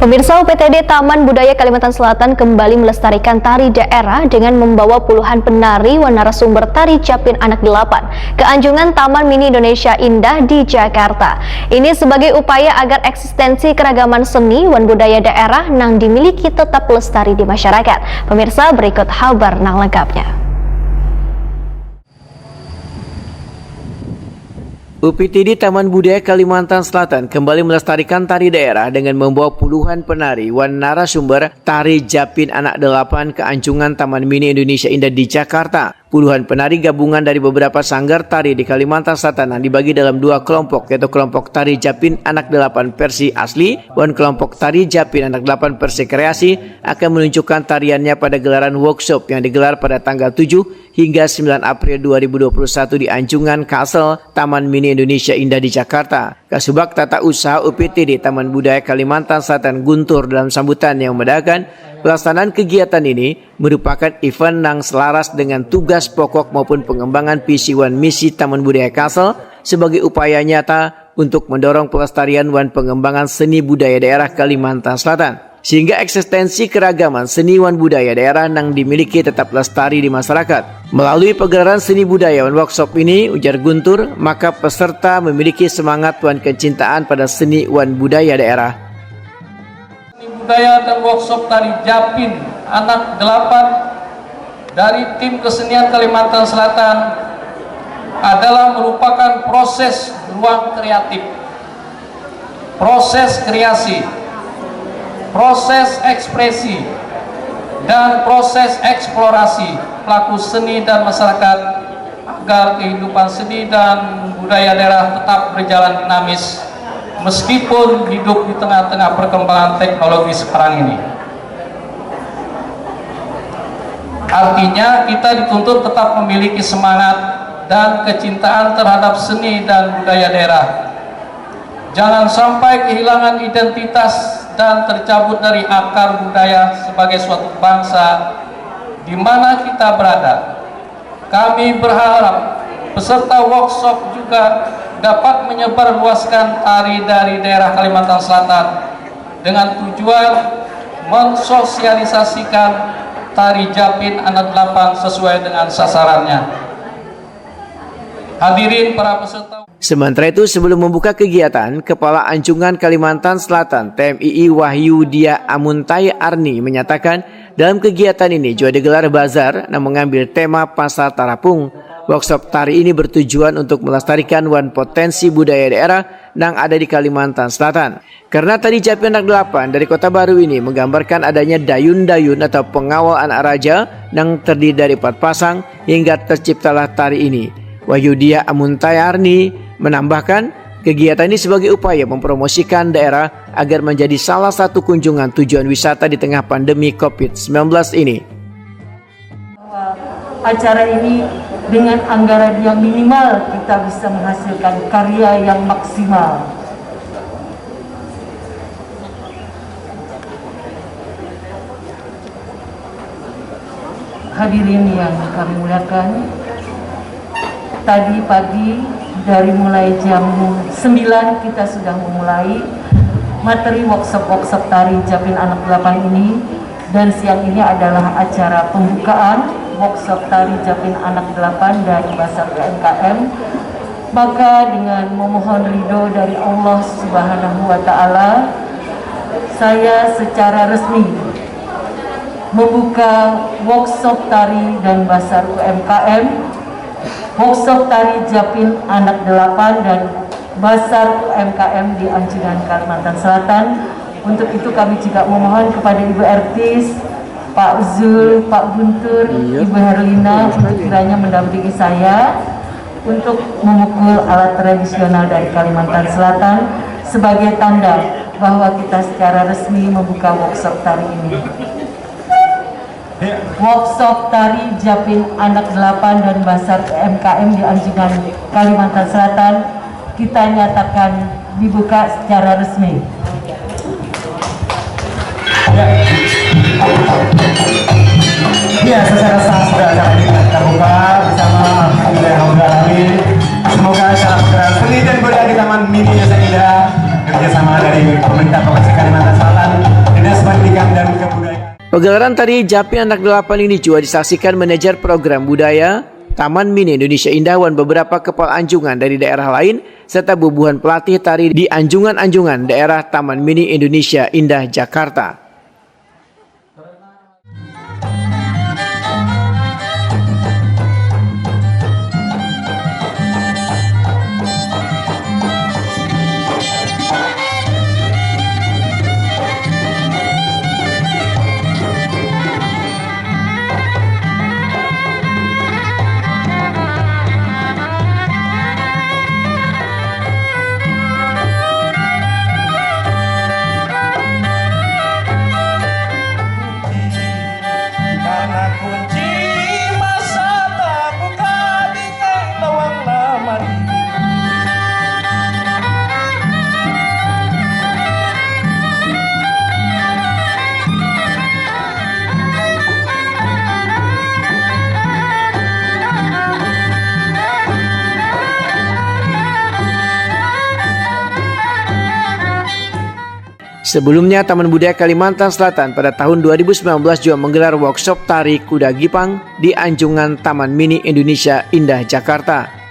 Pemirsa, UPTD Taman Budaya Kalimantan Selatan kembali melestarikan tari daerah dengan membawa puluhan penari wan narasumber tari Japin Anak 8 ke anjungan Taman Mini Indonesia Indah di Jakarta. Ini sebagai upaya agar eksistensi keragaman seni wan budaya daerah yang dimiliki tetap lestari di masyarakat. Pemirsa, berikut kabar lengkapnya. UPTD Taman Budaya Kalimantan Selatan kembali melestarikan tari daerah dengan membawa puluhan penari wan narasumber tari Japin Anak 8 ke anjungan Taman Mini Indonesia Indah di Jakarta. Puluhan penari gabungan dari beberapa sanggar tari di Kalimantan Selatan yang dibagi dalam dua kelompok, yaitu kelompok tari Japin Anak 8 versi asli dan kelompok tari Japin Anak 8 versi kreasi akan menunjukkan tariannya pada gelaran workshop yang digelar pada tanggal 7 hingga 9 April 2021 di Anjungan Castle Taman Mini Indonesia Indah di Jakarta. Kasubag Tata Usaha UPTD Taman Budaya Kalimantan Selatan Guntur dalam sambutan yang membedakan, pelaksanaan kegiatan ini merupakan event yang selaras dengan tugas pokok maupun pengembangan visi wan misi Taman Budaya Castle sebagai upaya nyata untuk mendorong pelestarian wan pengembangan seni budaya daerah Kalimantan Selatan, sehingga eksistensi keragaman seni wan budaya daerah yang dimiliki tetap lestari di masyarakat. Melalui pegelaran seni budaya wan workshop ini, ujar Guntur, maka peserta memiliki semangat wan kecintaan pada seni wan budaya daerah. Seni budaya dan workshop tari Japin Anak 8 dari tim kesenian Kalimantan Selatan adalah merupakan proses ruang kreatif, proses kreasi, proses ekspresi, dan proses eksplorasi pelaku seni dan masyarakat agar kehidupan seni dan budaya daerah tetap berjalan dinamis meskipun hidup di tengah-tengah perkembangan teknologi sekarang ini. Artinya kita dituntut tetap memiliki semangat dan kecintaan terhadap seni dan budaya daerah. Jangan sampai kehilangan identitas dan tercabut dari akar budaya sebagai suatu bangsa di mana kita berada. Kami berharap peserta workshop juga dapat menyebarluaskan tari dari daerah Kalimantan Selatan dengan tujuan mensosialisasikan tari Japin Anak 8 sesuai dengan sasarannya. Hadirin para peserta. Sementara itu, sebelum membuka kegiatan, Kepala Anjungan Kalimantan Selatan TMII Wahyu Dia Amuntai Arni menyatakan dalam kegiatan ini juga digelar bazar yang mengambil tema Pasar Tarapung. Workshop tari ini bertujuan untuk melestarikan wan potensi budaya daerah yang ada di Kalimantan Selatan. Karena tari Japin Anak 8 dari Kota Baru ini menggambarkan adanya dayun-dayun atau pengawal anak raja yang terdiri dari 4 pasang hingga terciptalah tari ini. Wahyu Dia Amuntai Arni menambahkan, kegiatan ini sebagai upaya mempromosikan daerah agar menjadi salah satu kunjungan tujuan wisata di tengah pandemi COVID-19 ini. Acara ini dengan anggaran yang minimal kita bisa menghasilkan karya yang maksimal. Hadirin yang kami muliakan, tadi pagi dari mulai jam 9 kita sudah memulai materi workshop tari Japin Anak 8 ini, dan siang ini adalah acara pembukaan workshop tari Japin Anak 8 dari Basar UMKM. Maka dengan memohon ridho dari Allah Subhanahu wa Ta'ala, saya secara resmi membuka workshop tari dan Basar UMKM, workshop tari Japin Anak 8 dan Basar UMKM di Anjungan Kalimantan Selatan. Untuk itu kami juga memohon kepada Ibu Ertis, Pak Zul, Pak Guntur, Ibu Herlina untuk kiranya mendampingi saya untuk memukul alat tradisional dari Kalimantan Selatan sebagai tanda bahwa kita secara resmi membuka workshop tari ini. Workshop tari Japin Anak 8 dan Basar UMKM di Anjungan Kalimantan Selatan kita nyatakan dibuka secara resmi. Ya, secara sah sudah acara ini kita buka bersama Alhamdulillah. Semoga acara pegelaran seni dan budaya di Taman Mini Indonesia Indah kerjasama dari pemerintah Provinsi Kalimantan Selatan Pegelaran tari Japin Anak Delapan ini juga disaksikan manajer program budaya Taman Mini Indonesia Indah dan beberapa kepala anjungan dari daerah lain serta bubuhan pelatih tari di anjungan-anjungan daerah Taman Mini Indonesia Indah Jakarta. Karena kunci masa tak buka dengan lawang lamar. Sebelumnya, Taman Budaya Kalimantan Selatan pada tahun 2019 juga menggelar workshop tari kuda gipang di anjungan Taman Mini Indonesia Indah Jakarta.